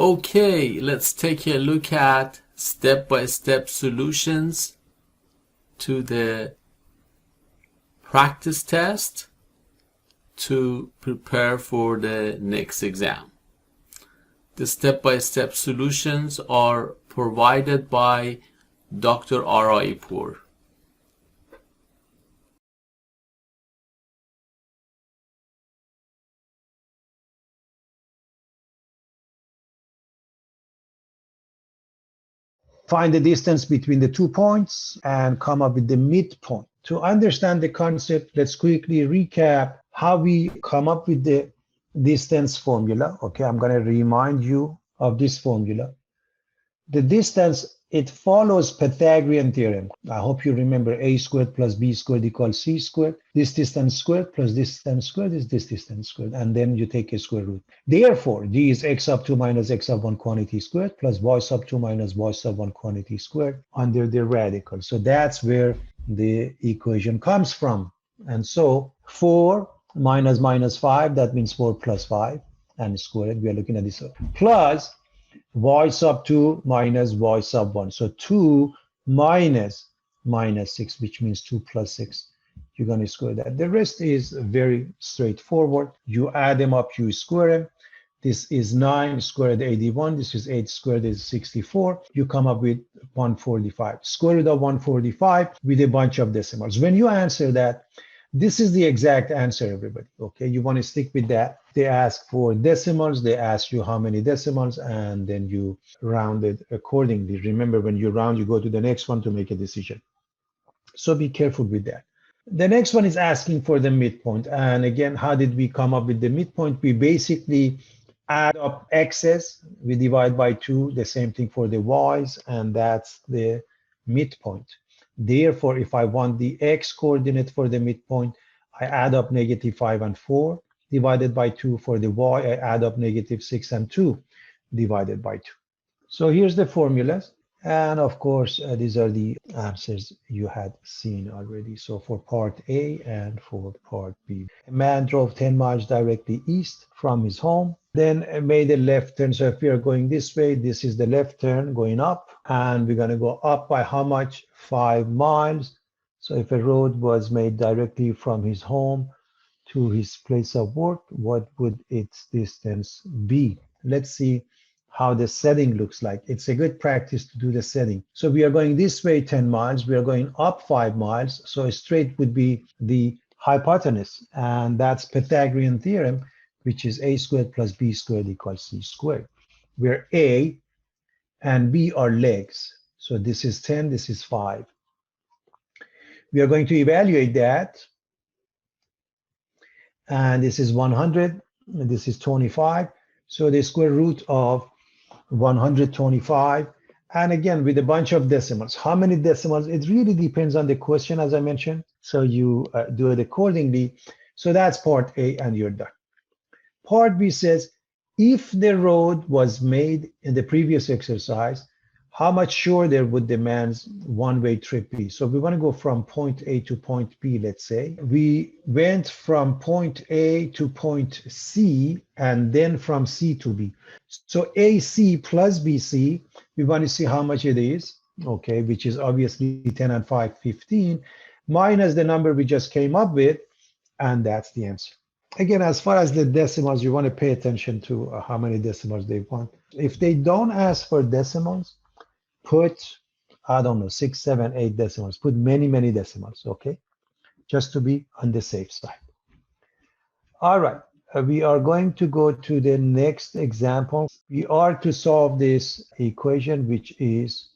Okay, let's take a look at step-by-step solutions to the practice test to prepare for the next exam. The step-by-step solutions are provided by Dr. Araipur. Find the distance between the 2 points and come up with the midpoint. To understand the concept, let's quickly recap how we come up with the distance formula. Okay, I'm going to remind you of this formula. The distance, it follows Pythagorean theorem. I hope you remember a squared plus b squared equals c squared. This distance squared plus this distance squared is this distance squared, and then you take a square root. Therefore, d is x sub 2 minus x sub 1 quantity squared plus y sub 2 minus y sub 1 quantity squared under the radical. So that's where the equation comes from. And so 4 minus minus 5, that means 4 plus 5, and squared. We are looking at this plus y sub 2 minus y sub 1. So 2 minus minus 6, which means 2 plus 6. You're going to square that. The rest is very straightforward. You add them up, you square them. This is 9 squared 81. This is 8 squared is 64. You come up with 145. Square root of 145 with a bunch of decimals. When you answer that, this is the exact answer, everybody. Okay, you want to stick with that. They ask for decimals. They ask you how many decimals, and then you round it accordingly. Remember, when you round, you go to the next one to make a decision. So be careful with that. The next one is asking for the midpoint. And again, how did we come up with the midpoint? We basically add up x's, we divide by 2, the same thing for the y's, and that's the midpoint. Therefore, if I want the x coordinate for the midpoint, I add up -5 and 4 divided by 2. For the y, I add up -6 and 2 divided by 2. So here's the formulas. And of course, these are the answers you had seen already. So for part A and for part B. A man drove 10 miles directly east from his home, then made a left turn. So if we are going this way, this is the left turn going up, and we're going to go up by how much? 5 miles. So if a road was made directly from his home to his place of work, what would its distance be? Let's see how the setting looks like. It's a good practice to do the setting. So we are going this way 10 miles. We are going up 5 miles. So straight would be the hypotenuse. And that's Pythagorean theorem, which is a squared plus b squared equals c squared, where a and b are legs. So this is 10, this is 5. We are going to evaluate that. And this is 100, and this is 25. So the square root of 125, and again with a bunch of decimals. How many decimals? It really depends on the question, as I mentioned. So you do it accordingly. So that's part A, and you're done. Part B says, if the road was made in the previous exercise, how much shorter would the man's one-way trip be? So we want to go from point A to point B, let's say. We went from point A to point C, and then from C to B. So AC plus BC, we want to see how much it is, okay, which is obviously 10 and 5, 15, minus the number we just came up with, and that's the answer. Again, as far as the decimals, you want to pay attention to how many decimals they want. If they don't ask for decimals, put, I don't know, 6, 7, 8 decimals. Put many, many decimals, okay? Just to be on the safe side. All right, we are going to go to the next example. We are to solve this equation, which is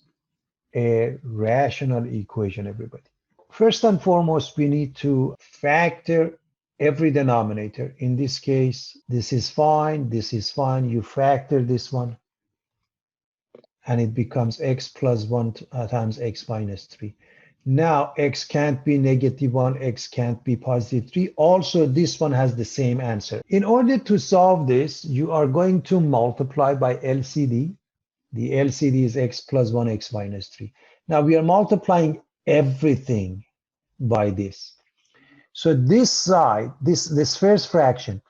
a rational equation, everybody. First and foremost, we need to factor every denominator. In this case, this is fine, this is fine. You factor this one, and it becomes x plus 1 times x minus 3. Now, x can't be -1, x can't be +3. Also, this one has the same answer. In order to solve this, you are going to multiply by LCD. The LCD is x plus 1, x minus 3. Now, we are multiplying everything by this. So this side, this first fraction,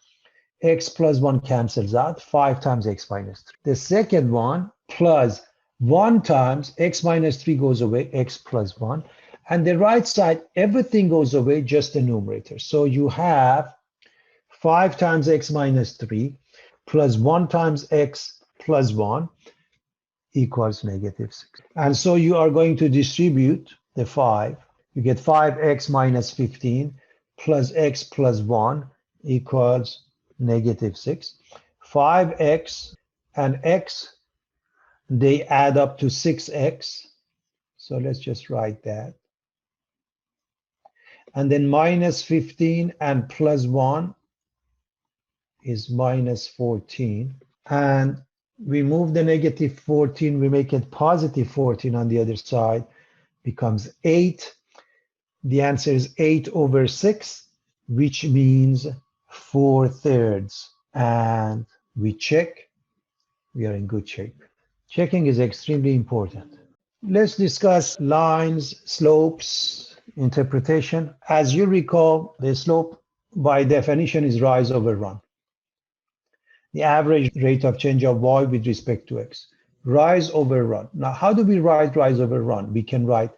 x plus 1 cancels out, 5 times x minus 3. The second one, plus 1 times x minus 3 goes away, x plus 1. And the right side, everything goes away, just the numerator. So you have 5 times x minus 3 plus 1 times x plus 1 equals -6. And so you are going to distribute the 5. You get 5x minus 15 plus x plus 1 equals -6. 5x and x, they add up to 6x. So let's just write that. And then minus 15 and plus 1 is minus 14. And we move the negative 14, we make it positive 14 on the other side, becomes 8. The answer is 8 over 6, which means 4/3. And we check, we are in good shape. Checking is extremely important. Let's discuss lines, slopes, interpretation. As you recall, the slope by definition is rise over run. The average rate of change of y with respect to x. Rise over run. Now, how do we write rise over run? We can write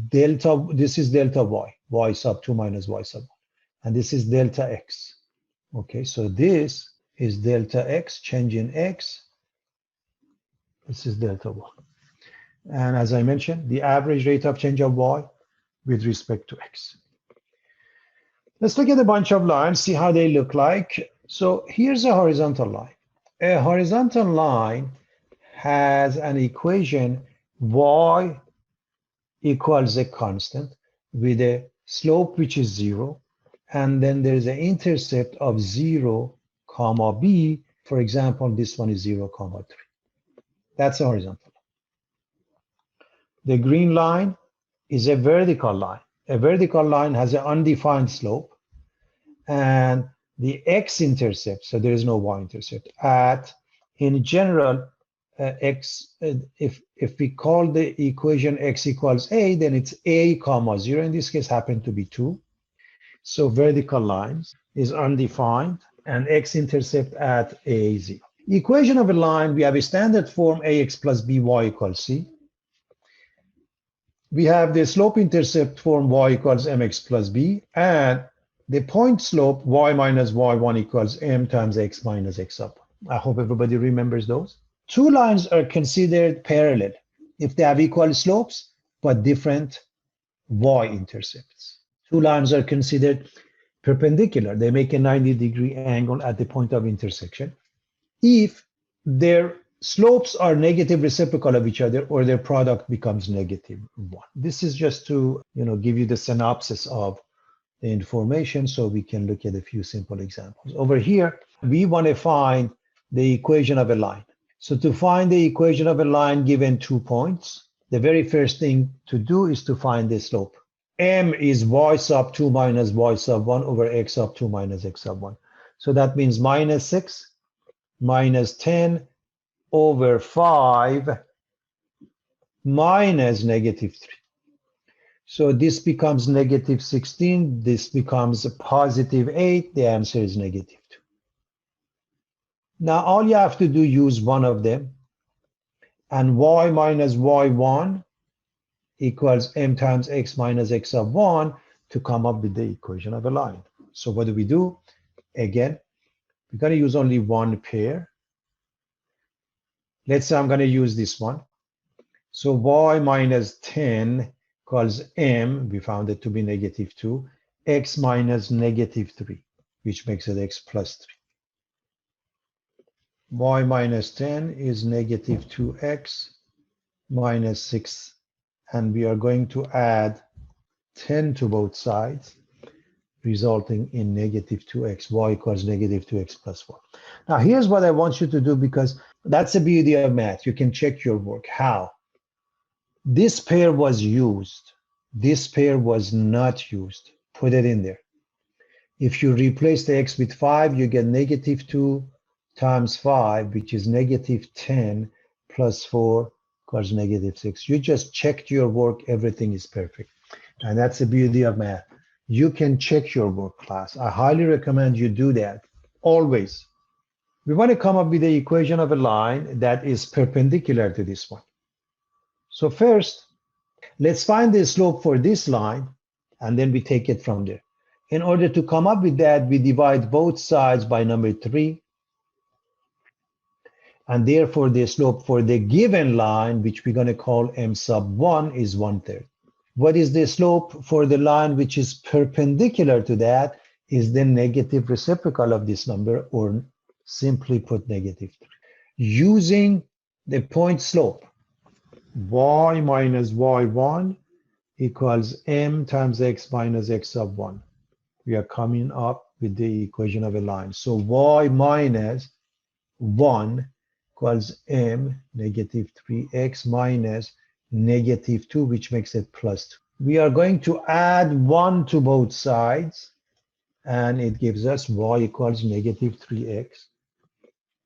delta, this is delta y, y sub 2 minus y sub 1. And this is delta x. Okay, so this is delta x, change in x. This is delta y. And as I mentioned, the average rate of change of y with respect to x. Let's look at a bunch of lines, see how they look like. So here's a horizontal line. A horizontal line has an equation y equals a constant with a slope which is 0, and then there's an intercept of 0, comma b. For example, this one is 0, comma 3. That's a horizontal line. The green line is a vertical line. A vertical line has an undefined slope, and the x-intercept, so there is no y-intercept, at, in general, if we call the equation x equals a, then it's a comma 0. In this case, happen to be 2. So vertical lines is undefined, and x-intercept at a 0. Equation of a line, we have a standard form ax plus by equals c. We have the slope-intercept form y equals mx plus b, and the point slope y minus y1 equals m times x minus x sub 1. I hope everybody remembers those. Two lines are considered parallel if they have equal slopes but different y-intercepts. Two lines are considered perpendicular. They make a 90-degree angle at the point of intersection if their slopes are negative reciprocal of each other or their product becomes -1. This is just to give you the synopsis of the information so we can look at a few simple examples. Over here, we want to find the equation of a line. So to find the equation of a line given 2 points, the very first thing to do is to find the slope. M is y sub 2 minus y sub 1 over x sub 2 minus x sub 1. So that means -6 minus 10 over 5 minus -3. So this becomes -16, this becomes +8, the answer is -2. Now all you have to do, use one of them, and y minus y1 equals m times x minus x sub 1 to come up with the equation of a line. So what do? Again, we're going to use only one pair. Let's say I'm going to use this one. So y minus 10 equals m, we found it to be -2, x minus -3, which makes it x plus 3. Y minus 10 is -2x minus 6, and we are going to add 10 to both sides, resulting in -2x. Y equals -2x plus 1. Now here's what I want you to do, because that's the beauty of math. You can check your work. How? This pair was used. This pair was not used. Put it in there. If you replace the x with 5, you get -2 times 5, which is -10 plus 4 equals -6. You just checked your work. Everything is perfect. And that's the beauty of math. You can check your work, class. I highly recommend you do that. always, we want to come up with the equation of a line that is perpendicular to this one. So first, let's find the slope for this line, and then we take it from there. In order to come up with that, we divide both sides by number 3. And therefore, the slope for the given line, which we're going to call m sub 1, is 1/3. What is the slope for the line which is perpendicular to that? Is the negative reciprocal of this number, or simply put, -3. Using the point slope, y minus y1 equals m times x minus x sub 1. We are coming up with the equation of a line. So y minus 1 equals m -3x minus -2, which makes it +2. We are going to add 1 to both sides, and it gives us y equals -3x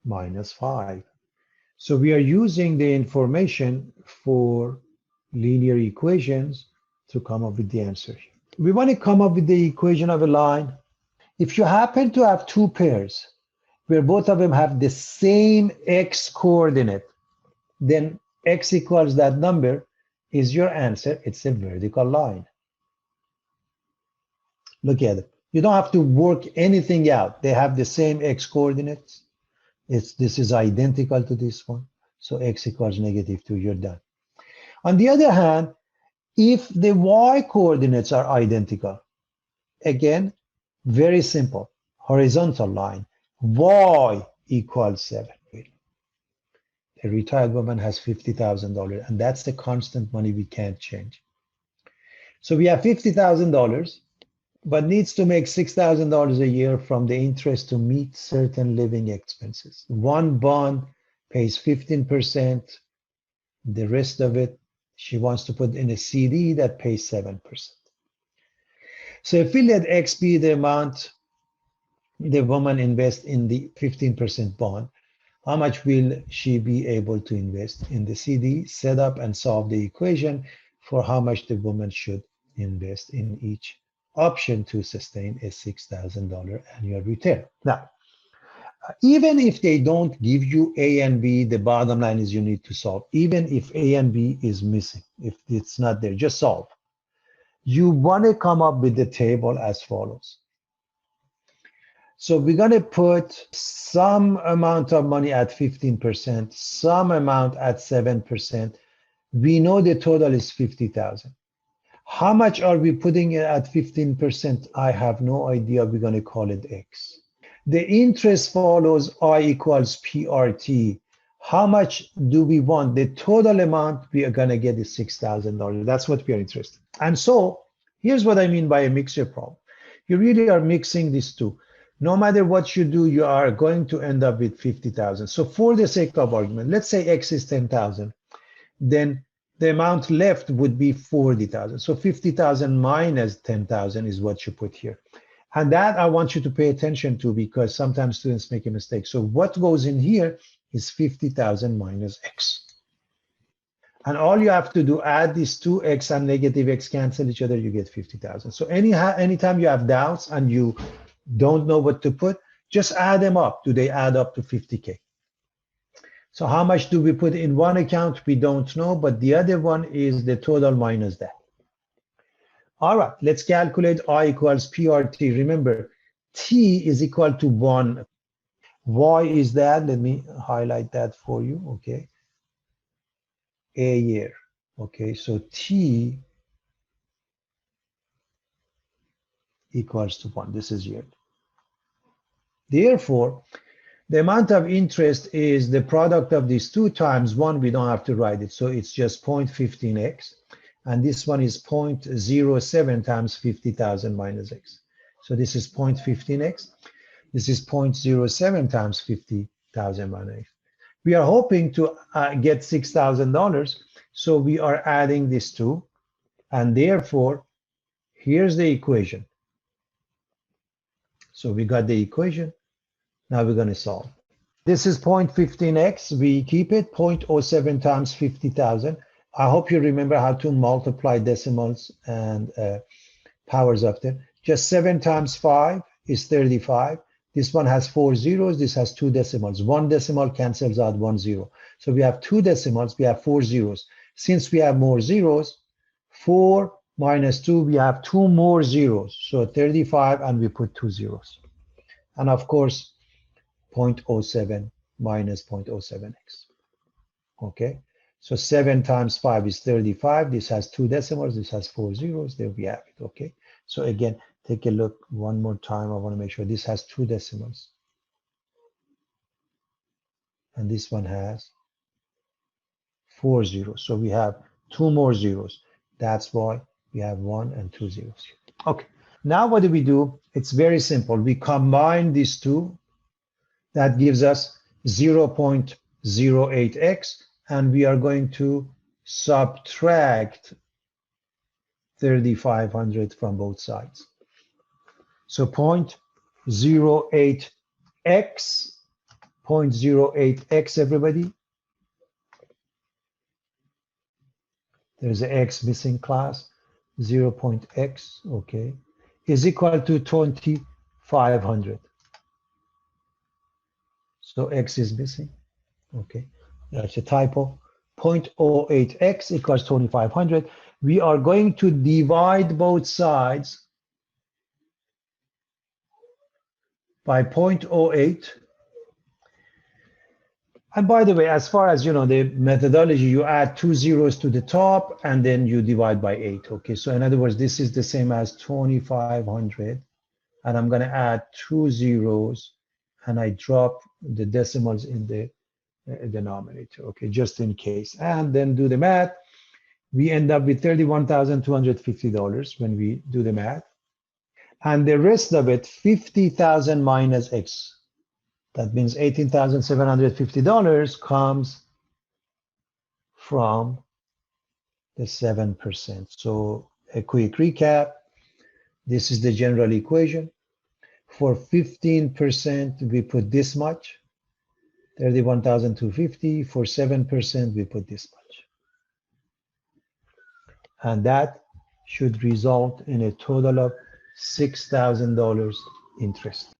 minus 5. So we are using the information for linear equations to come up with the answer. We want to come up with the equation of a line. If you happen to have two pairs where both of them have the same x coordinate, then x equals that number is your answer. It's a vertical line. Look at it. You don't have to work anything out. They have the same x coordinates. This is identical to this one. So x equals -2, you're done. On the other hand, if the y coordinates are identical, again, very simple, horizontal line, y equals 7. A retired woman has $50,000, and that's the constant money we can't change. So we have $50,000, but needs to make $6,000 a year from the interest to meet certain living expenses. One bond pays 15%. The rest of it, she wants to put in a CD that pays 7%. So if we let X be the amount the woman invests in the 15% bond, how much will she be able to invest in the CD? Set up and solve the equation for how much the woman should invest in each option to sustain a $6,000 annual return. Now, even if they don't give you A and B, the bottom line is you need to solve. Even if A and B is missing, if it's not there, just solve. You want to come up with the table as follows. So we're going to put some amount of money at 15%, some amount at 7%. We know the total is 50,000. How much are we putting at 15%? I have no idea. We're going to call it X. The interest follows I equals PRT. How much do we want? The total amount we are going to get is $6,000. That's what we are interested in. And so here's what I mean by a mixture problem. You really are mixing these two. No matter what you do, you are going to end up with 50,000. So for the sake of argument, let's say X is 10,000. Then the amount left would be 40,000. So 50,000 minus 10,000 is what you put here. And that I want you to pay attention to, because sometimes students make a mistake. So what goes in here is 50,000 minus X. And all you have to do, add these two X and negative X cancel each other, you get 50,000. So anytime you have doubts and you don't know what to put, just add them up. Do they add up to 50K? So how much do we put in one account? We don't know, but the other one is the total minus that. All right, let's calculate I equals PRT. Remember, T is equal to 1. Y is that? Let me highlight that for you, okay? A year, okay? So T equals to 1. This is year. Therefore, the amount of interest is the product of these 2 times 1. We don't have to write it, so it's just 0.15x. And this one is 0.07 times 50,000 minus x. So this is 0.15x. This is 0.07 times 50,000 minus x. We are hoping to get $6,000. So we are adding these two. And therefore, here's the equation. So we got the equation. Now we're going to solve. This is 0.15x. We keep it 0.07 times 50,000. I hope you remember how to multiply decimals and powers of them. Just 7 times 5 is 35. This one has 4 zeros. This has 2 decimals. 1 decimal cancels out 1 zero. So we have 2 decimals. We have 4 zeros. Since we have more zeros, 4 minus 2, we have 2 more zeros. So 35, and we put 2 zeros. And of course, 0.07 minus 0.07x. Okay, so 7 times 5 is 35. This has 2 decimals. This has 4 zeros. There we have it. Okay, so again, take a look one more time. I want to make sure this has 2 decimals. And this one has 4 zeros. So we have 2 more zeros. That's why we have 1 and 2 zeros. Okay, now what do? It's very simple. We combine these two. That gives us 0.08x, and we are going to subtract 3,500 from both sides. So 0.08x, 0.08x, everybody. There's an x missing, class. 0.x, okay, is equal to 2,500. So x is missing. Okay, that's a typo. 0.08x equals 2,500. We are going to divide both sides by 0.08. And by the way, as far as the methodology, you add 2 zeros to the top and then you divide by 8. Okay, so in other words, this is the same as 2,500, and I'm going to add 2 zeros, and I drop the decimals in the denominator, okay, just in case. And then do the math. We end up with $31,250 when we do the math. And the rest of it, 50,000 minus x. That means $18,750 comes from the 7%. So a quick recap. This is the general equation. For 15%, we put this much, 31,250. For 7%, we put this much. And that should result in a total of $6,000 interest.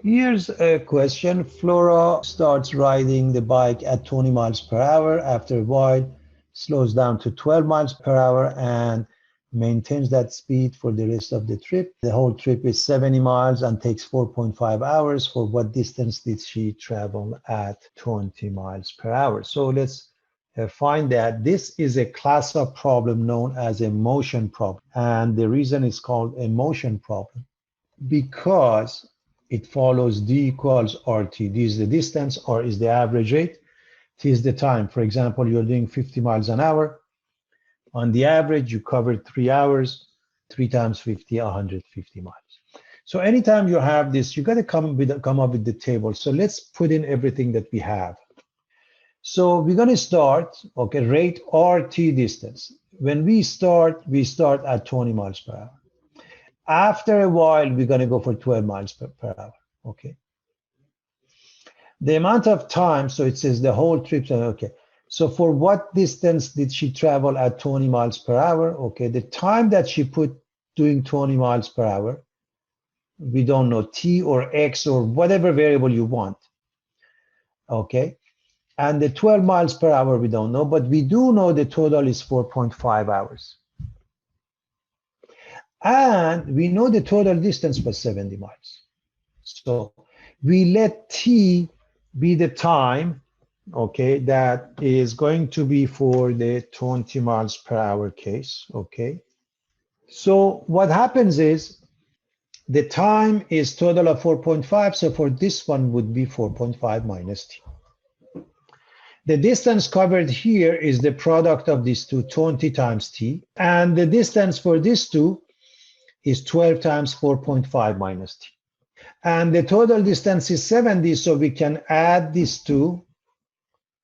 Here's a question. Flora starts riding the bike at 20 miles per hour. After a while, slows down to 12 miles per hour and maintains that speed for the rest of the trip. The whole trip is 70 miles and takes 4.5 hours. For what distance did she travel at 20 miles per hour? So let's find that. This is a class of problem known as a motion problem. And the reason it's called a motion problem, because it follows D equals RT. D is the distance, R is the average rate, T is the time. For example, you're doing 50 miles an hour. On the average, you covered 3 hours, 3 times 50, 150 miles. So anytime you have this, you got to come up with the table. So let's put in everything that we have. So we're going to start, okay, rate RT distance. When we start at 20 miles per hour. After a while, we're going to go for 12 miles per hour, okay? The amount of time, so it says the whole trip, okay. So for what distance did she travel at 20 miles per hour? Okay, the time that she put doing 20 miles per hour, we don't know, T or X or whatever variable you want, okay? And the 12 miles per hour, we don't know, but we do know the total is 4.5 hours. And we know the total distance was 70 miles. So we let T be the time, okay, that is going to be for the 20 miles per hour case, okay? So what happens is the time is total of 4.5, so for this one would be 4.5 minus T. The distance covered here is the product of these two, 20 times T, and the distance for these two is 12 times 4.5 minus T. And the total distance is 70, so we can add these two,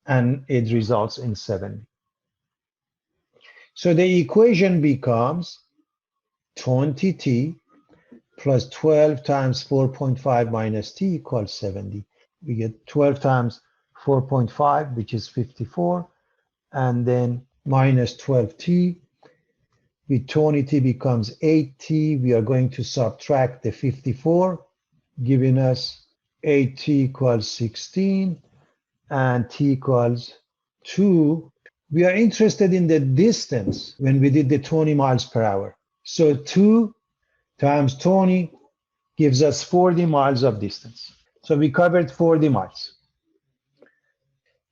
and it results in 70. So the equation becomes 20T plus 12 times 4.5 minus T equals 70. We get 12 times 4.5, which is 54, and then minus 12T. With 20T becomes 8T. We are going to subtract the 54. giving us 8t equals 16 and t equals 2. We are interested in the distance when we did the 20 miles per hour. So 2 times 20 gives us 40 miles of distance. So we covered 40 miles.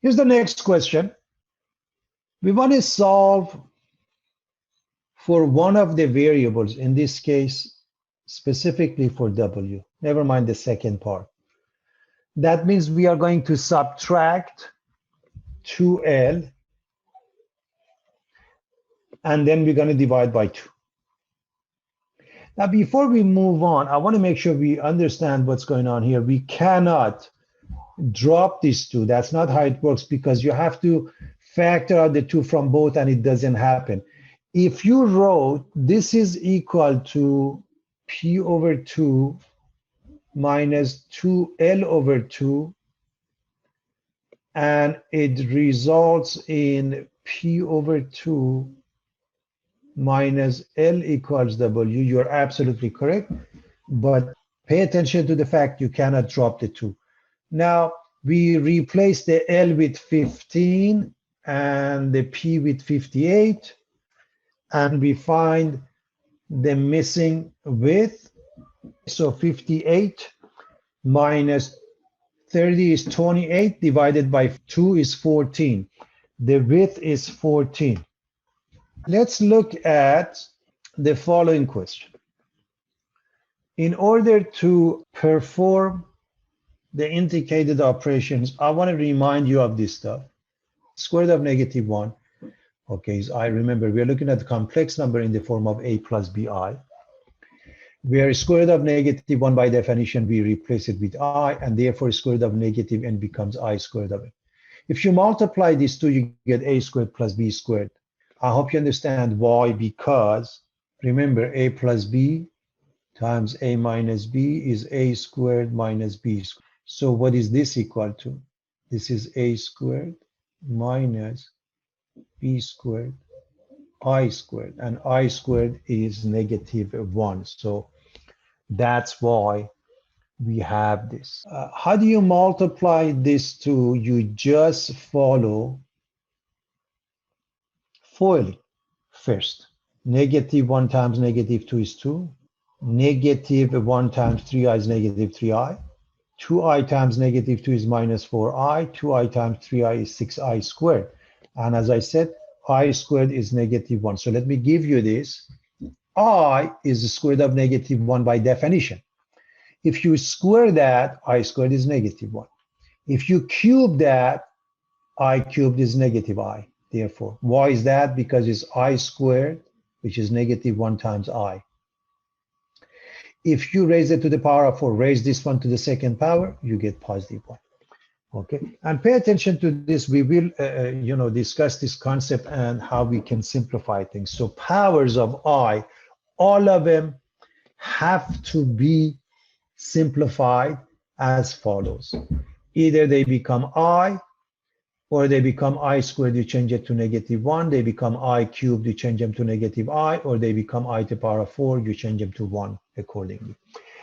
Here's the next question. We want to solve for one of the variables, in this case, specifically for w. Never mind the second part. That means we are going to subtract 2L, and then we're going to divide by 2. Now, before we move on, I want to make sure we understand what's going on here. We cannot drop these two. That's not how it works, because you have to factor out the 2 from both, and it doesn't happen. If you wrote this is equal to P over 2 minus 2L over 2, and it results in P over 2 minus L equals W, you're absolutely correct, but pay attention to the fact you cannot drop the 2. Now, we replace the L with 15 and the P with 58, and we find the missing width. So 58 minus 30 is 28, divided by 2 is 14. The width is 14. Let's look at the following question. In order to perform the indicated operations, I want to remind you of this stuff. Square root of -1. Okay, so I remember we're looking at the complex number in the form of a plus bi. Where square root of -1, by definition, we replace it with I, and therefore square root of -n becomes I squared of it. If you multiply these two, you get a squared plus b squared. I hope you understand why, because remember, a plus b times a minus b is a squared minus b squared. So what is this equal to? This is a squared minus b squared, I squared, and I squared is -1. So that's why we have this. How do you multiply this two? You just follow foiling first. -1 times -2 is 2. -1 times 3i is -3i. 2i times -2 is -4i. 2i times 3i is 6i squared. And as I said, I squared is -1. So let me give you this. I is the square root of -1 by definition. If you square that, I squared is -1. If you cube that, I cubed is -i. Therefore, why is that? Because it's I squared, which is -1 times I. If you raise it to the power of 4, raise this one to the second power, you get +1. Okay, and pay attention to this. We will, discuss this concept and how we can simplify things. So powers of I, all of them have to be simplified as follows. Either they become I, or they become I squared, you change it to -1. They become I cubed, you change them to -i, or they become I to the power of 4, you change them to 1 accordingly.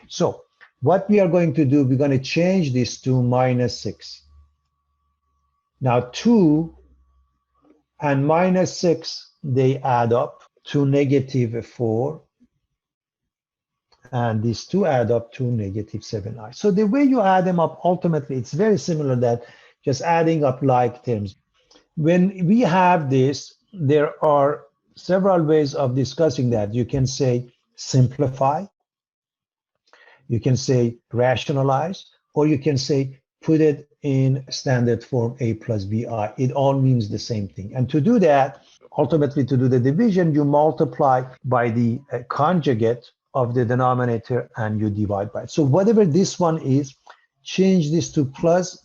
So what we are going to do, we're going to change this to -6. Now 2 and -6, they add up to -4. And these two add up to -7i. So the way you add them up, ultimately, it's very similar that just adding up like terms. When we have this, there are several ways of discussing that. You can say simplify, you can say rationalize, or you can say put it in standard form a plus bi. It all means the same thing. And to do that, ultimately to do the division, you multiply by the conjugate of the denominator and you divide by it. So whatever this one is, change this to plus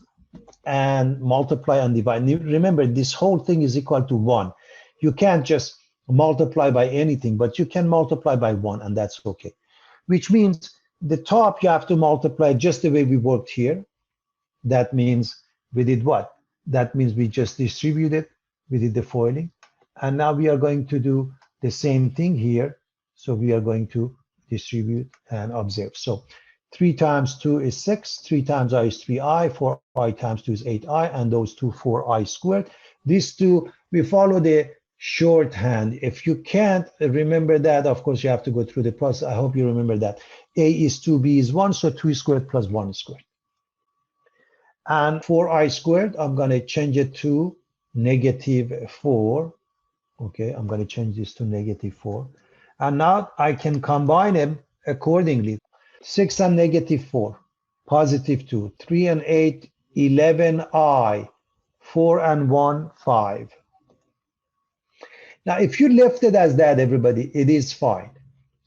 and multiply and divide. Remember, this whole thing is equal to 1. You can't just multiply by anything, but you can multiply by 1, and that's okay. Which means the top you have to multiply just the way we worked here. That means we did what? That means we just distributed, we did the foiling, and now we are going to do the same thing here. So we are going to distribute and observe. So 3 times 2 is 6, 3 times I is 3i, 4i times 2 is 8i, and those two 4i squared. These two, we follow the shorthand. If you can't remember that, of course, you have to go through the process. I hope you remember that. A is 2, B is 1, so 2 squared plus 1 squared. And 4i squared, I'm going to change it to -4. Okay, I'm going to change this to -4. And now I can combine them accordingly. 6 and -4, +2, 3 and 8, 11i, 4 and 1, 5. Now, if you left it as that, everybody, it is fine.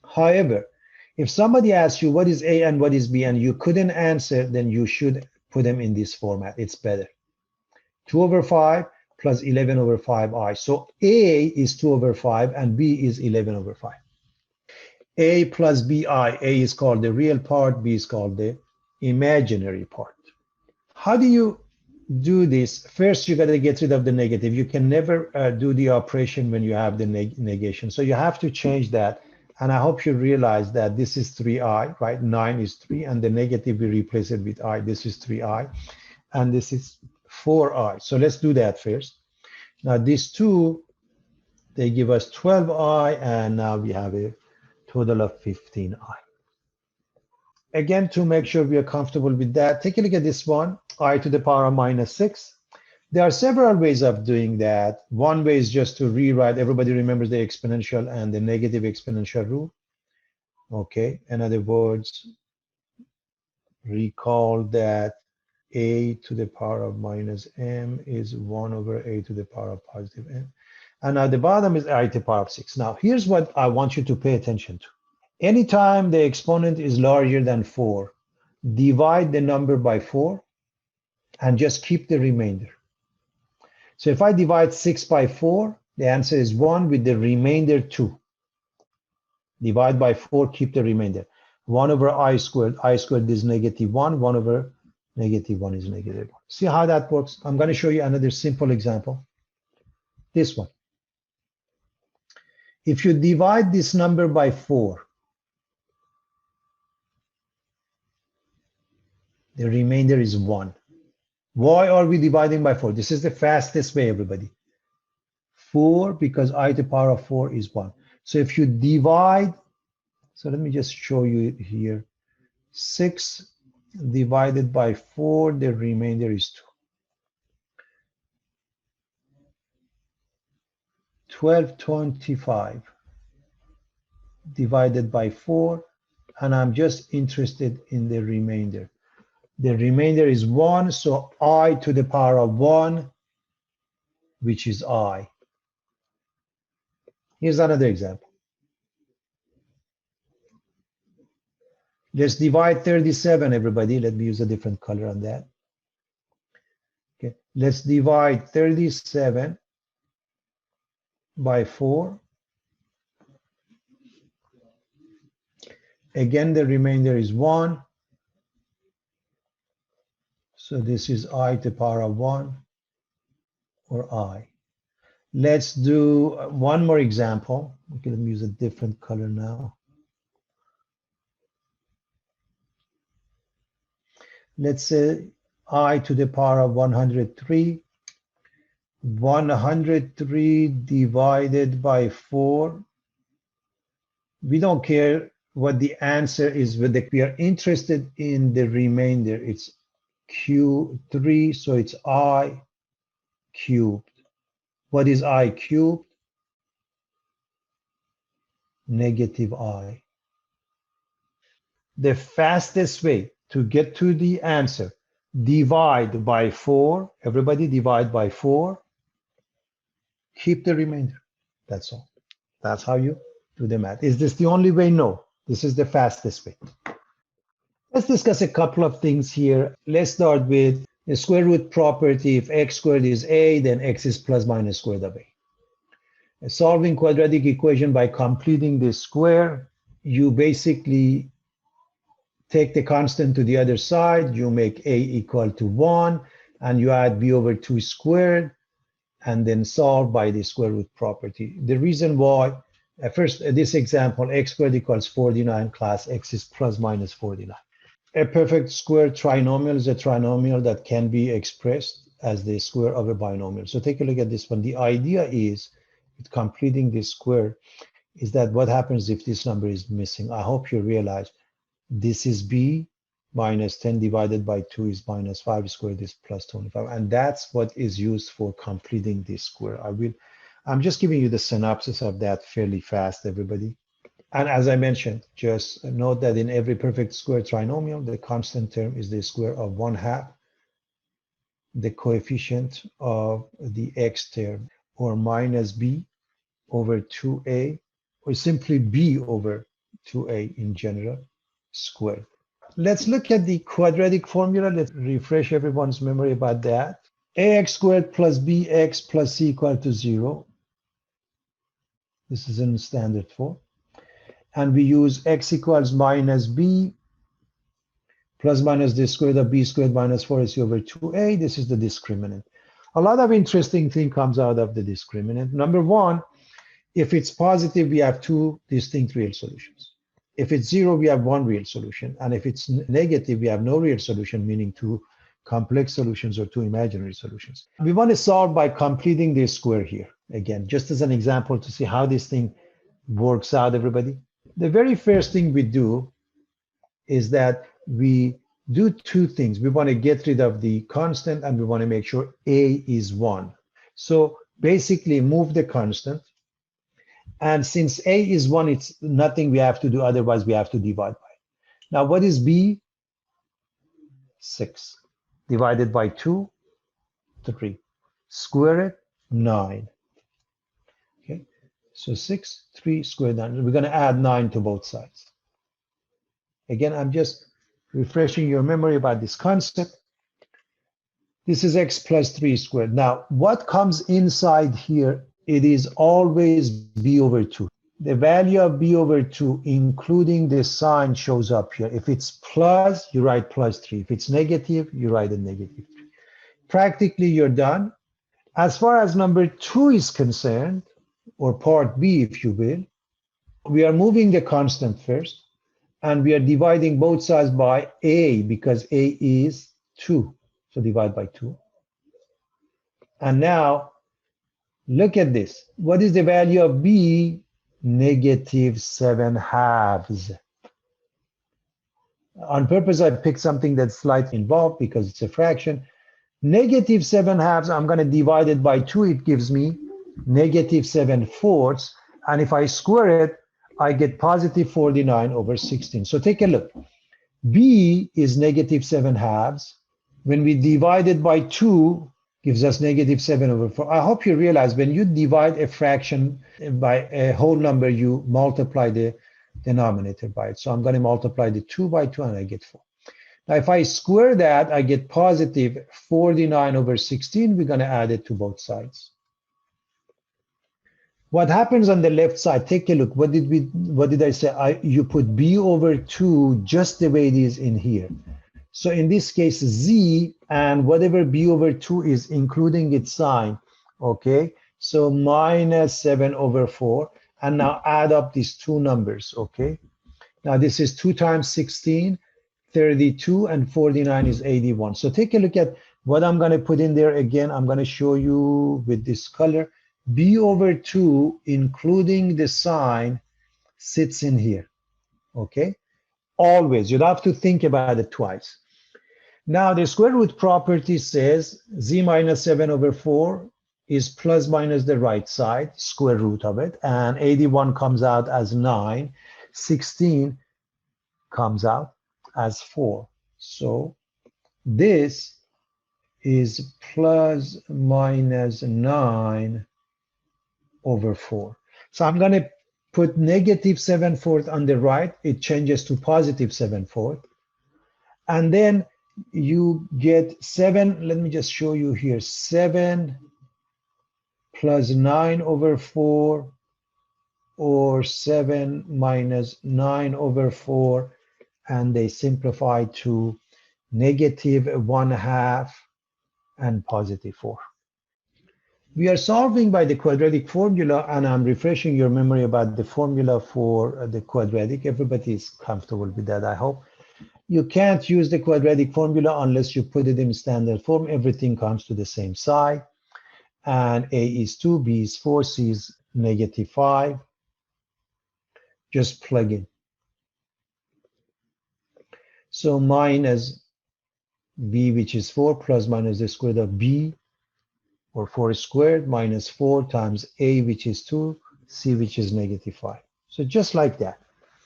However, if somebody asks you what is A and what is B and you couldn't answer, then you should put them in this format. It's better. 2/5 plus 11/5i. So A is 2/5 and B is 11/5. A plus BI. A is called the real part, B is called the imaginary part. How do you do this? First, you got to get rid of the negative. You can never do the operation when you have the negation. So you have to change that. And I hope you realize that this is 3i, right? 9 is 3, and the negative, we replace it with I. This is 3i, and this is 4i. So let's do that first. Now, these two, they give us 12i, and now we have a total of 15i. Again, to make sure we are comfortable with that, take a look at this one, I to the power of -6. There are several ways of doing that. One way is just to rewrite. Everybody remembers the exponential and the negative exponential rule. Okay, in other words, recall that a to the power of -m is 1/a to the power of +m. And at the bottom is I to the power of 6. Now, here's what I want you to pay attention to. Anytime the exponent is larger than 4, divide the number by 4 and just keep the remainder. So if I divide 6 by 4, the answer is 1 with the remainder 2. Divide by 4, keep the remainder. 1/i squared. I squared is -1. 1/-1 is -1. See how that works? I'm going to show you another simple example. This one. If you divide this number by 4, the remainder is 1. Why are we dividing by 4? This is the fastest way, everybody. 4, because I to the power of 4 is 1. So if you divide, so let me just show you here. 6 divided by 4, the remainder is 2. 1225 divided by 4, and I'm just interested in the remainder. The remainder is 1, so I to the power of 1, which is I. Here's another example. Let's divide 37, everybody. Let me use a different color on that. Okay, let's divide 37 by 4. Again, the remainder is 1. So this is I to the power of 1, or I. Let's do one more example. Okay, let me use a different color now. Let's say I to the power of 103. 103 divided by 4. We don't care what the answer is, but we are interested in the remainder. It's Q3, so it's I cubed. What is I cubed? -I. The fastest way to get to the answer, divide by 4. Everybody divide by 4. Keep the remainder. That's all. That's how you do the math. Is this the only way? No. This is the fastest way. Let's discuss a couple of things here. Let's start with the square root property. If x squared is a, then x is plus minus squared of a. Solving quadratic equation by completing the square, you basically take the constant to the other side, you make a equal to 1, and you add b over 2 squared, and then solve by the square root property. The reason why, first, this example, x squared equals 49, class x is plus minus 49. A perfect square trinomial is a trinomial that can be expressed as the square of a binomial. So take a look at this one. The idea is, with completing this square, is that what happens if this number is missing? I hope you realize this is b minus 10 divided by 2 is minus 5 squared is plus 25. And that's what is used for completing this square. I'm just giving you the synopsis of that fairly fast, everybody. And as I mentioned, just note that in every perfect square trinomial, the constant term is the square of 1/2 the coefficient of the x term, or minus b over 2a, or simply b over 2a in general, squared. Let's look at the quadratic formula. Let's refresh everyone's memory about that. Ax squared plus bx plus c equal to 0. This is in standard form. And we use x equals minus b plus minus the square root of b squared minus 4ac over 2a. This is the discriminant. A lot of interesting thing comes out of the discriminant. Number one, if it's positive, we have two distinct real solutions. If it's 0, we have one real solution. And if it's negative, we have no real solution, meaning two complex solutions or two imaginary solutions. We want to solve by completing this square here. Again, just as an example to see how this thing works out, everybody. The very first thing we do is that we do two things. We want to get rid of the constant, and we want to make sure a is 1. So basically move the constant. And since a is 1, it's nothing we have to do. Otherwise, we have to divide by it. Now, what is b? 6. Divided by 2, 3. Square it, 9. Okay, so 6, 3, square 9. We're going to add 9 to both sides. Again, I'm just refreshing your memory about this concept. This is x plus 3 squared. Now, what comes inside here? It is always b over 2. The value of b over 2, including the sign, shows up here. If it's plus, you write plus 3. If it's negative, you write a negative 3. Practically, you're done. As far as number 2 is concerned, or part b, if you will, we are moving the constant first, and we are dividing both sides by a, because a is 2. So divide by 2. And now, look at this. What is the value of b? Negative 7/2. On purpose, I picked something that's slightly involved because it's a fraction. Negative 7/2, I'm going to divide it by 2. It gives me negative 7/4. And if I square it, I get positive 49 over 16. So take a look. B is negative 7/2. When we divide it by 2, gives us negative 7 over 4. I hope you realize when you divide a fraction by a whole number, you multiply the denominator by it. So I'm going to multiply the 2 by 2, and I get 4. Now, if I square that, I get positive 49 over 16. We're going to add it to both sides. What happens on the left side? Take a look. What did I say? You put b over 2 just the way it is in here. So in this case, z and whatever b over 2 is, including its sign, okay? So minus 7 over 4. And now add up these two numbers, okay? Now this is 2 times 16, 32, and 49 is 81. So take a look at what I'm going to put in there. Again, I'm going to show you with this color. B over 2, including the sign, sits in here, okay? Always. You don't have to think about it twice. Now, the square root property says z minus 7 over 4 is plus minus the right side, square root of it, and 81 comes out as 9. 16 comes out as 4. So this is plus minus 9 over 4. So I'm going to put negative 7/4 on the right. It changes to positive 7/4. And then you get 7. Let me just show you here. 7 plus 9 over 4, or 7 minus 9 over 4. And they simplify to negative 1/2 and positive 4. We are solving by the quadratic formula, and I'm refreshing your memory about the formula for the quadratic. Everybody is comfortable with that, I hope. You can't use the quadratic formula unless you put it in standard form. Everything comes to the same side. And A is 2, B is 4, C is -5. Just plug in. So minus B, which is 4, plus minus the square root of B, or 4 squared, minus 4 times A, which is 2, C, which is -5. So just like that.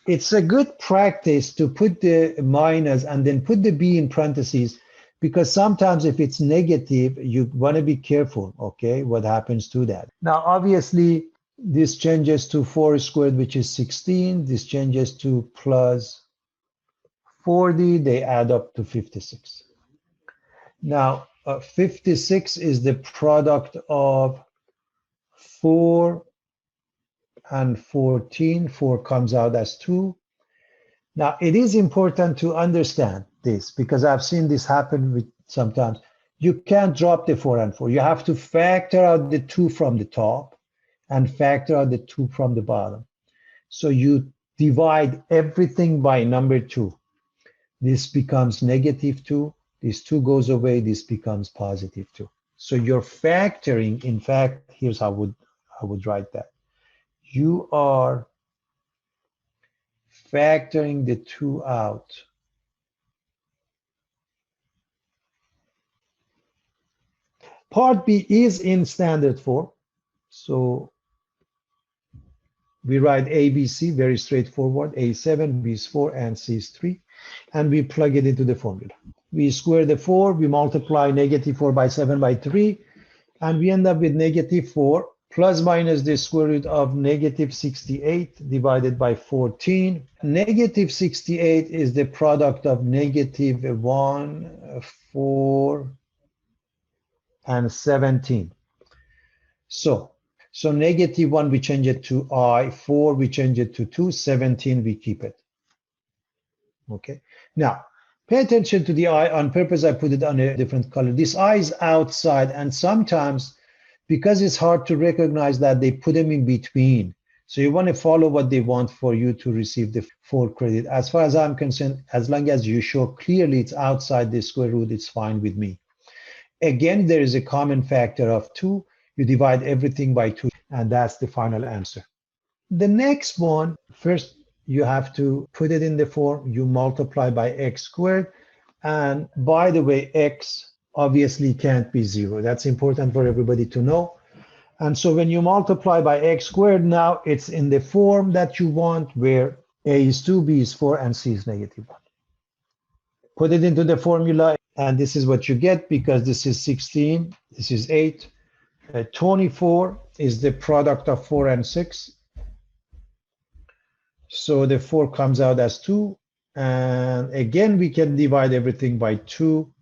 It's a good practice to put the minus and then put the B in parentheses, because sometimes if it's negative, you want to be careful, okay, what happens to that. Now, obviously, this changes to 4 squared, which is 16. This changes to plus 40. They add up to 56. Now, 56 is the product of 4 and 14. 4 comes out as 2. Now, it is important to understand this, because I've seen this happen with sometimes. You can't drop the 4 and 4. You have to factor out the 2 from the top and factor out the 2 from the bottom. So you divide everything by number 2. This becomes -2. This 2 goes away. This becomes +2. So you're factoring. In fact, here's how I would write that. You are factoring the 2 out. Part B is in standard form. So we write A, B, C, very straightforward. A is 7, B is 4, and C is 3. And we plug it into the formula. We square the 4, we multiply -4 by 7 by 3, and we end up with -4 plus minus the square root of -68 divided by 14. -68 is the product of -1, 4, and 17. So -1, we change it to I, 4, we change it to 2, 17, we keep it. Okay. Now, pay attention to the I. On purpose, I put it on a different color. This I is outside, and sometimes, because it's hard to recognize that, they put them in between. So you want to follow what they want for you to receive the full credit. As far as I'm concerned, as long as you show clearly it's outside the square root, it's fine with me. Again, there is a common factor of 2. You divide everything by 2, and that's the final answer. The next one, first, you have to put it in the form. You multiply by x squared. And by the way, x obviously can't be 0. That's important for everybody to know. And so when you multiply by x squared, now it's in the form that you want, where A is 2, B is 4, and C is -1. Put it into the formula, and this is what you get, because this is 16, this is 8. 24 is the product of 4 and 6. So the 4 comes out as 2. And again, we can divide everything by 2.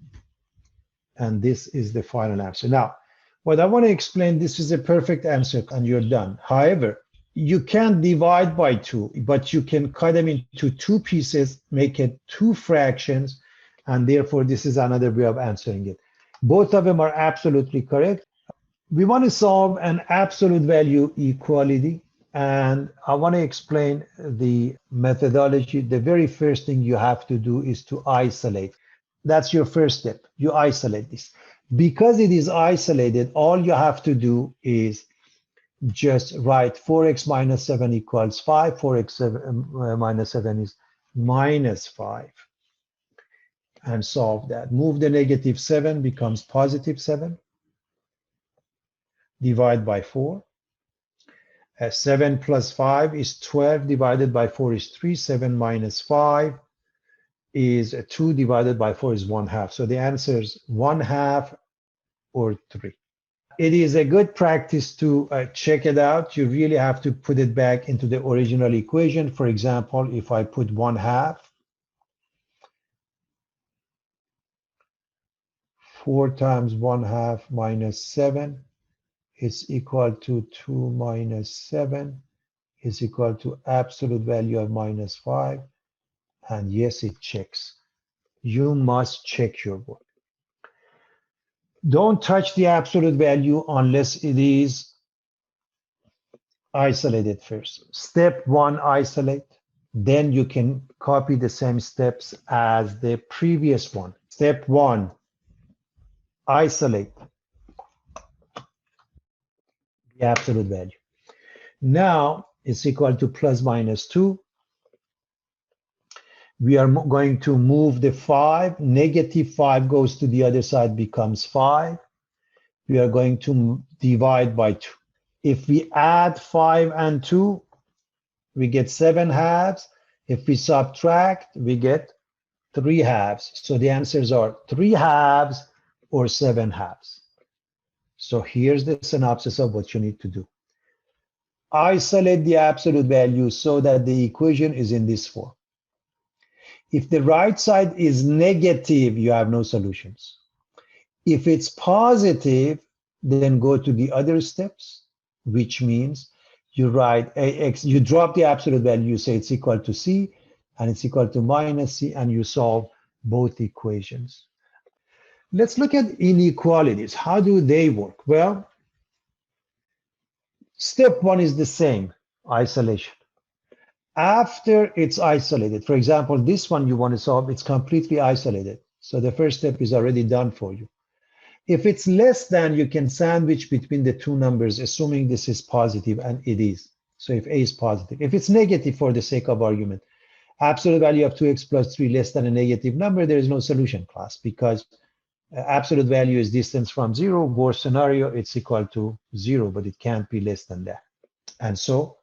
And this is the final answer. Now, what I want to explain, this is a perfect answer, and you're done. However, you can't divide by 2, but you can cut them into 2 pieces, make it 2 fractions, and therefore this is another way of answering it. Both of them are absolutely correct. We want to solve an absolute value equality. And I want to explain the methodology. The very first thing you have to do is to isolate. That's your first step. You isolate this. Because it is isolated, all you have to do is just write 4x minus 7 equals 5. 4x minus 7 is -5. And solve that. Move the -7, becomes +7. Divide by 4. 7 plus 5 is 12, divided by 4 is 3. 7 minus 5 is 2, divided by 4 is 1/2. So the answer is 1/2 or 3. It is a good practice to check it out. You really have to put it back into the original equation. For example, if I put 1/2, 4 times 1/2 minus 7 is equal to 2 minus 7 is equal to absolute value of -5. And yes, it checks. You must check your work. Don't touch the absolute value unless it is isolated first. Step 1, isolate. then you can copy the same steps as the previous one. Step 1, isolate the absolute value. Now it's equal to plus minus 2. We are going to move the 5. Negative 5 goes to the other side, becomes 5. We are going to divide by 2. If we add 5 and 2, we get 7 halves. If we subtract, we get 3 halves. So the answers are 3 halves or 7 halves. So here's the synopsis of what you need to do. Isolate the absolute value so that the equation is in this form. If the right side is negative, you have no solutions. If it's positive, then go to the other steps, which means you write ax, you drop the absolute value, you say it's equal to c, and it's equal to minus c, and you solve both equations. Let's look at inequalities. How do they work? Well, step 1 is the same, isolation. After it's isolated, for example, this one you want to solve, it's completely isolated. So the first step is already done for you. If it's less than, you can sandwich between the two numbers, assuming this is positive, and it is. So if a is positive. If it's negative, for the sake of argument, absolute value of 2x plus 3 less than a negative number, there is no solution, class, because absolute value is distance from 0. Worst scenario, it's equal to 0, but it can't be less than that. And so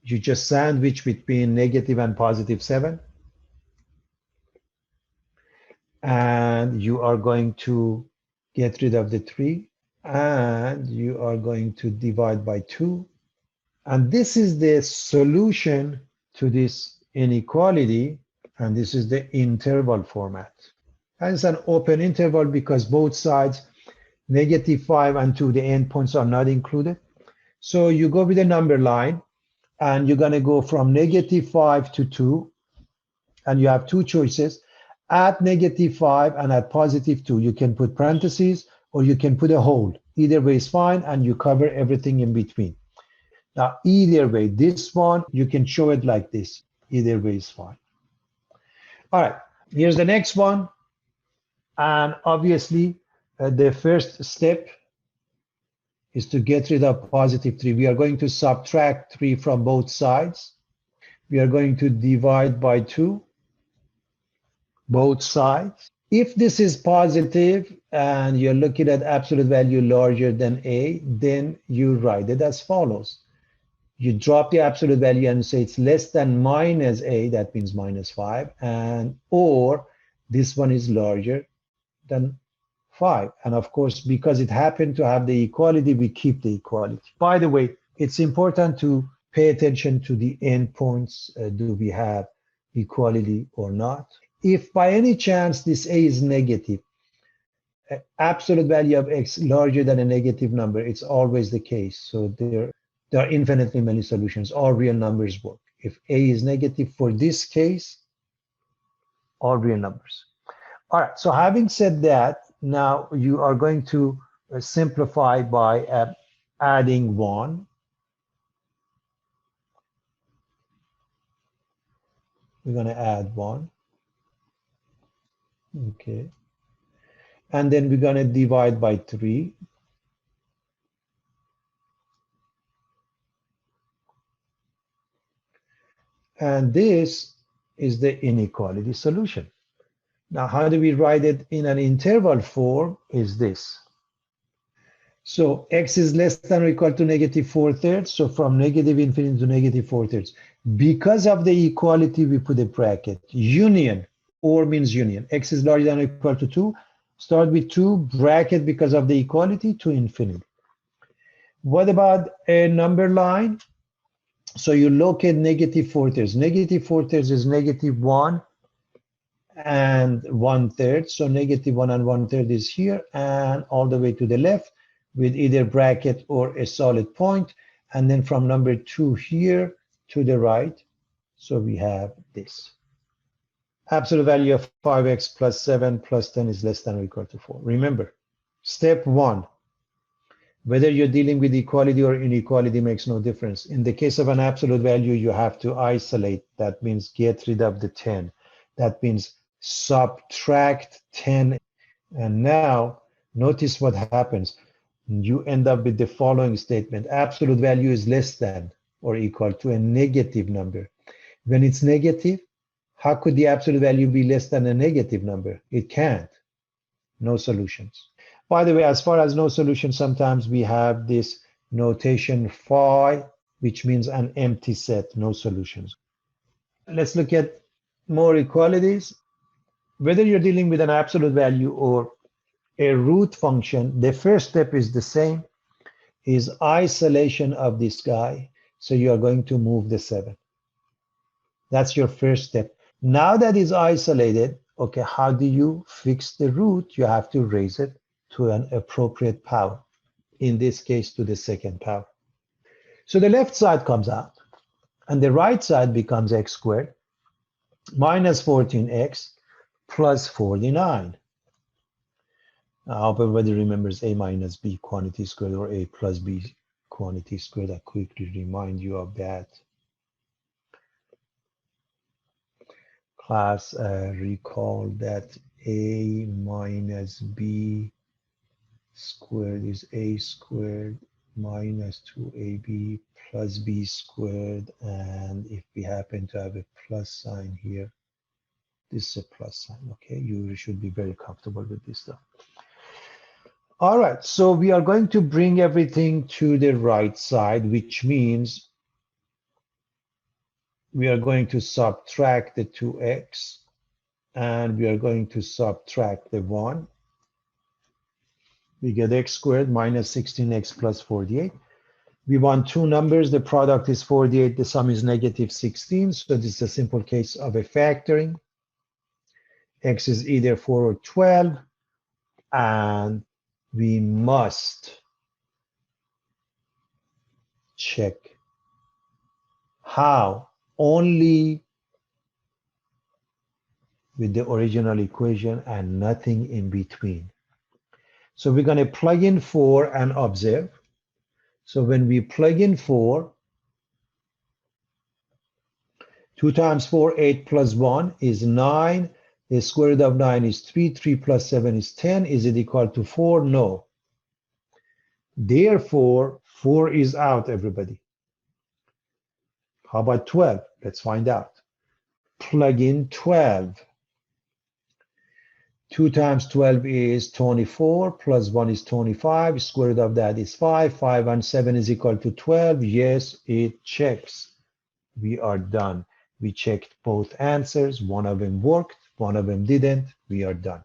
you just sandwich between negative and positive 7. And you are going to get rid of the 3. And you are going to divide by 2. And this is the solution to this inequality. And this is the interval format. And it's an open interval because both sides, negative 5 and 2, the endpoints are not included. So you go with a number line. And you're going to go from negative 5 to 2. And you have two choices. At negative 5 and at positive 2. You can put parentheses or you can put a hole. Either way is fine, and you cover everything in between. Now, either way, this one, you can show it like this. Either way is fine. All right, here's the next one. And obviously, the first step is to get rid of positive 3. We are going to subtract 3 from both sides. We are going to divide by 2, both sides. If this is positive and you're looking at absolute value larger than a, then you write it as follows. You drop the absolute value and say it's less than minus a, that means minus 5, and or this one is larger than 5. And of course, because it happened to have the equality, we keep the equality. By the way, it's important to pay attention to the endpoints. Do we have equality or not? If by any chance this a is negative, absolute value of x larger than a negative number, it's always the case. So there are infinitely many solutions. All real numbers work. If a is negative for this case, all real numbers. All right, so having said that, now you are going to simplify by adding 1. We're going to add 1. Okay. And then we're going to divide by 3. And this is the inequality solution. Now, how do we write it in an interval form is this. So x is less than or equal to negative 4/3. So from negative infinity to negative 4/3. Because of the equality, we put a bracket. Union, or means union. X is larger than or equal to 2. Start with 2, bracket because of the equality to infinity. What about a number line? So you locate negative 4/3. Negative 4/3 is negative 1 and 1/3. So negative 1 and 1/3 is here, and all the way to the left with either bracket or a solid point. And then from number 2 here to the right, so we have this. Absolute value of 5x plus 7 plus 10 is less than or equal to 4. Remember, step 1, Whether you're dealing with equality or inequality makes no difference. In the case of an absolute value, you have to isolate. That means get rid of the 10. That means subtract 10. And now notice what happens. You end up with the following statement. Absolute value is less than or equal to a negative number. When it's negative, how could the absolute value be less than a negative number? It can't. No solutions. By the way, as far as no solution, sometimes we have this notation phi, which means an empty set, no solutions. Let's look at more equalities. Whether you're dealing with an absolute value or a root function, the first step is the same, is isolation of this guy. So you are going to move the 7. That's your first step. Now that is isolated, okay, how do you fix the root? You have to raise it to an appropriate power, in this case to the second power. So the left side comes out, and the right side becomes x squared minus 14x plus 49. I hope everybody remembers a minus b quantity squared or a plus b quantity squared. I quickly remind you of that. Class, recall that a minus b squared is a squared minus 2ab plus b squared, and if we happen to have a plus sign here, this is a plus sign. Okay, you should be very comfortable with this stuff. All right, so we are going to bring everything to the right side, which means we are going to subtract the 2x and we are going to subtract the 1. We get x squared minus 16x plus 48. We want two numbers. The product is 48. The sum is negative 16. So this is a simple case of a factoring. X is either 4 or 12. And we must check how only with the original equation and nothing in between. So we're going to plug in 4 and observe. So when we plug in 4, 2 times 4, 8 plus 1 is 9. The square root of 9 is 3. 3 plus 7 is 10. Is it equal to 4? No. Therefore, 4 is out, everybody. How about 12? Let's find out. Plug in 12. 2 times 12 is 24, plus 1 is 25. Square root of that is 5. 5 and 7 is equal to 12. Yes, it checks. We are done. We checked both answers. One of them worked, one of them didn't. We are done.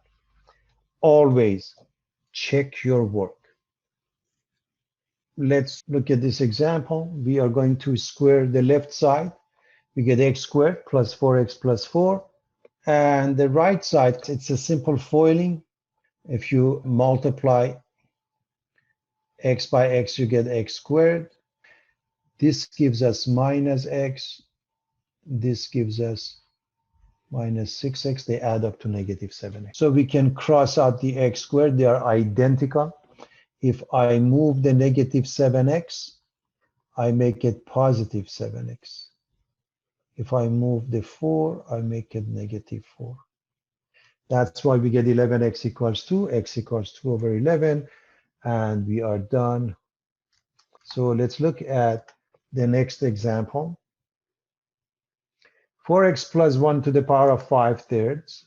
Always check your work. Let's look at this example. We are going to square the left side. We get x squared plus 4x plus 4. And the right side, it's a simple foiling. If you multiply x by x, you get x squared. This gives us minus x. This gives us minus 6x. They add up to negative 7x. So we can cross out the x squared. They are identical. If I move the negative 7x, I make it positive 7x. If I move the 4, I make it negative 4. That's why we get 11x equals 2, x equals 2 over 11, and we are done. So let's look at the next example. 4x plus 1 to the power of 5/3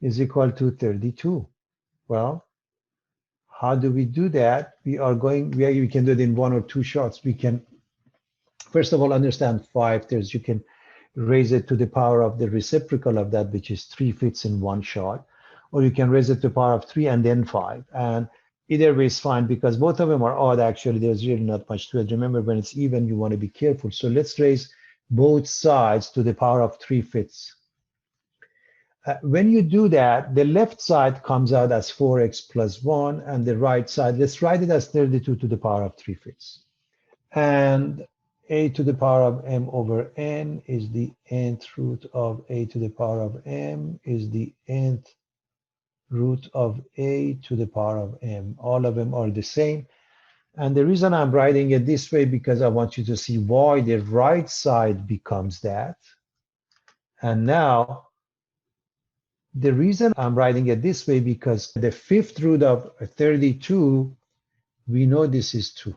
is equal to 32. Well, how do we do that? We can do it in one or two shots. We can, first of all, understand 5/3. You can raise it to the power of the reciprocal of that, which is 3/5 in one shot, or you can raise it to the power of 3 and then 5. And either way is fine because both of them are odd. Actually, there's really not much to it. Remember, when it's even, you want to be careful. So let's raise both sides to the power of 3/5. When you do that, the left side comes out as 4x plus 1, and the right side, let's write it as 32 to the power of 3/5. And a to the power of m over n is the nth root of a to the power of m is the nth root of a to the power of m. All of them are the same. And the reason I'm writing it this way, because I want you to see why the right side becomes that. And now, the reason I'm writing it this way, because the fifth root of 32, we know this is 2.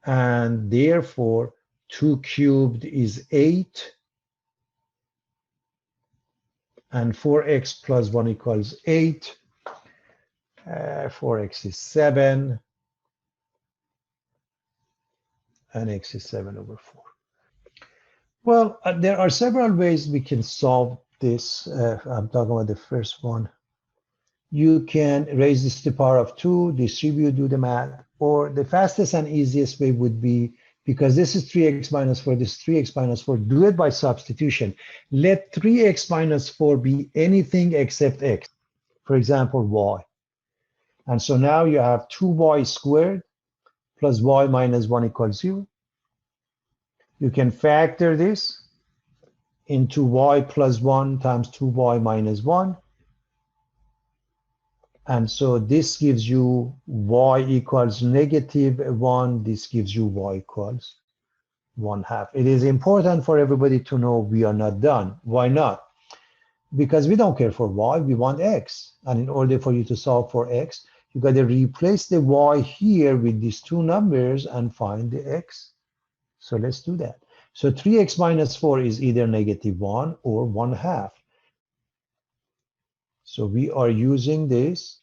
And therefore, 2 cubed is 8. And 4x plus 1 equals 8. 4x is 7. And x is 7 over 4. Well, there are several ways we can solve this. I'm talking about the first one. You can raise this to the power of 2, distribute, do the math, or the fastest and easiest way would be, because this is 3x minus 4, this is 3x minus 4, do it by substitution. Let 3x minus 4 be anything except x. For example, y. And so now you have 2y squared plus y minus 1 equals 0. You can factor this into y plus 1 times 2y minus 1. And so this gives you y equals negative 1. This gives you y equals 1/2. It is important for everybody to know we are not done. Why not? Because we don't care for y, we want x. And in order for you to solve for x, you got to replace the y here with these two numbers and find the x. So let's do that. So 3x minus 4 is either negative 1 or 1/2. So we are using this.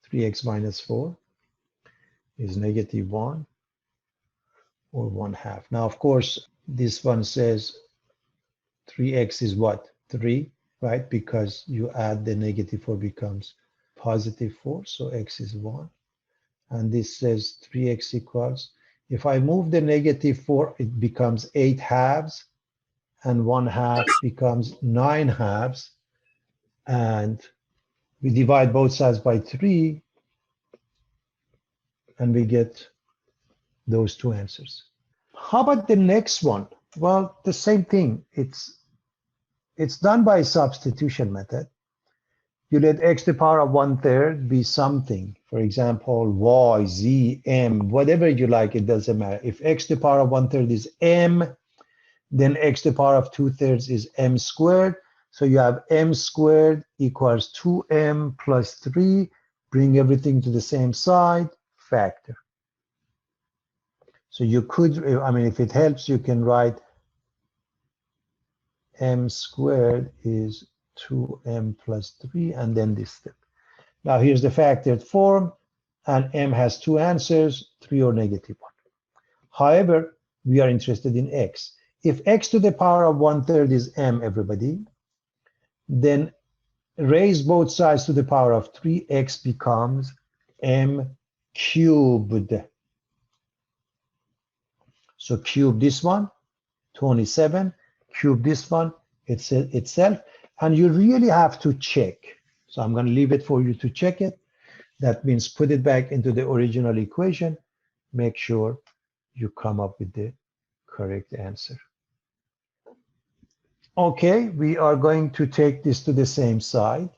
3x minus 4 is negative 1 or 1/2. Now, of course, this one says 3x is what? 3, right? Because you add the negative 4 becomes positive 4. So x is 1. And this says 3x equals, if I move the negative 4, it becomes 8 halves. And 1/2 becomes 9 halves. And we divide both sides by 3. And we get those two answers. How about the next one? Well, the same thing. It's done by substitution method. You let x to the power of 1/3 be something. For example, y, z, m, whatever you like, it doesn't matter. If x to the power of 1/3 is m, then x to the power of 2/3 is m squared. So you have m squared equals 2m plus 3. Bring everything to the same side, factor. So you could, I mean, if it helps, you can write m squared is 2m plus 3, and then this step. Now here's the factored form, and m has two answers, 3 or negative 1. However, we are interested in x. If x to the power of 1/3 is m, everybody, then raise both sides to the power of 3, x becomes m cubed. So cube this one, 27, cube this one, itself, and you really have to check. So I'm going to leave it for you to check it. That means put it back into the original equation. Make sure you come up with the correct answer. Okay, we are going to take this to the same side.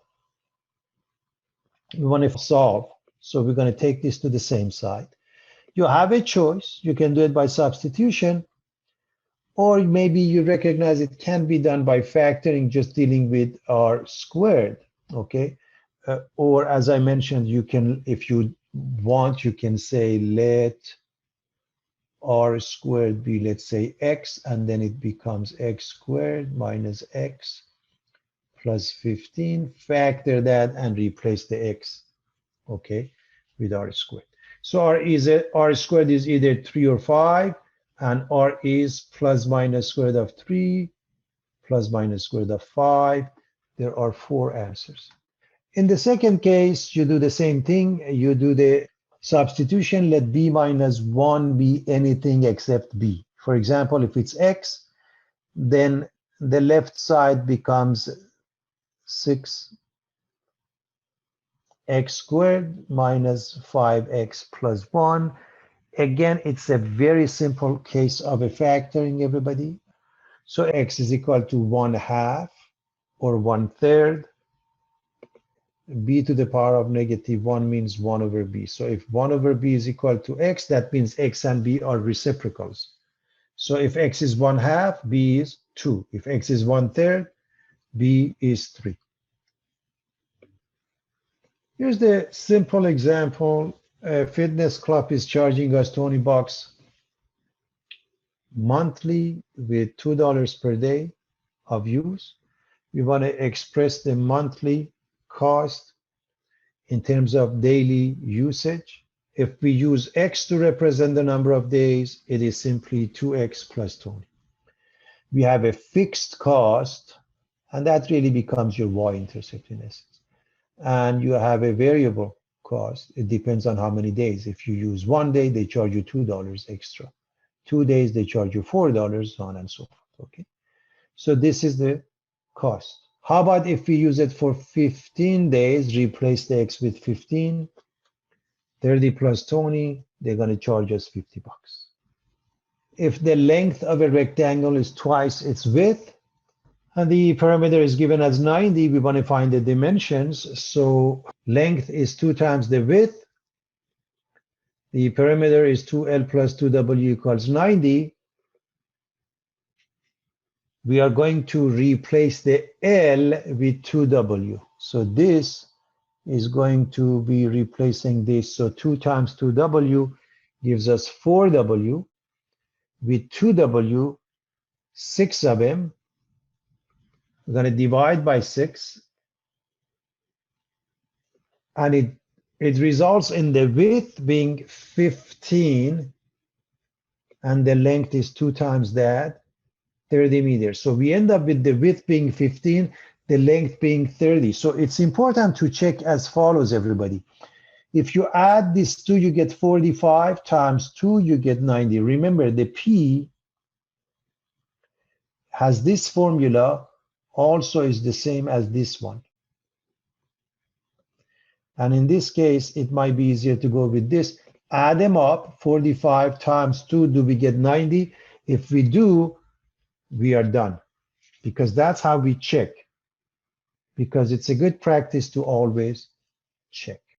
We want to solve, so we're going to take this to the same side. You have a choice. You can do it by substitution, or maybe you recognize it can be done by factoring, just dealing with r squared, okay? Or as I mentioned, you can, if you want, you can say let r squared be, let's say, x, and then it becomes x squared minus x plus 15. Factor that and replace the x, okay, with r squared. So r squared is either 3 or 5, and r is plus minus square root of 3 plus minus square root of 5. There are 4 answers. In the second case, you do the same thing. You do the substitution. Let b minus 1 be anything except b. For example, if it's x, then the left side becomes 6x squared minus 5x plus 1. Again, it's a very simple case of a factoring, everybody. So x is equal to 1/2 or 1/3. b to the power of -1 means 1 over b. So if 1 over b is equal to x, that means x and b are reciprocals. So if x is 1/2, b is 2. If x is 1/3, b is 3. Here's the simple example. A fitness club is charging us $20 monthly with $2 per day of use. We want to express the monthly cost in terms of daily usage. If we use x to represent the number of days, it is simply 2x plus 20. We have a fixed cost, and that really becomes your y-intercept in essence. And you have a variable cost. It depends on how many days. If you use 1 day, they charge you $2 extra. 2 days, they charge you $4, so on and so forth, okay? So this is the cost. How about if we use it for 15 days, replace the x with 15, 30 plus 20, they're going to charge us $50. If the length of a rectangle is twice its width, and the perimeter is given as 90, we want to find the dimensions. So length is 2 times the width. The perimeter is 2L plus 2W equals 90. We are going to replace the L with 2W. So this is going to be replacing this. So 2 times 2W gives us 4W. With 2W, 6 of them. We're going to divide by 6. And it results in the width being 15. And the length is 2 times that, 30 meters. So we end up with the width being 15, the length being 30. So it's important to check as follows, everybody. If you add these two, you get 45 times 2, you get 90. Remember, the P has this formula, also is the same as this one. And in this case, it might be easier to go with this. Add them up, 45 times 2, do we get 90? If we do, we are done. Because that's how we check. Because it's a good practice to always check.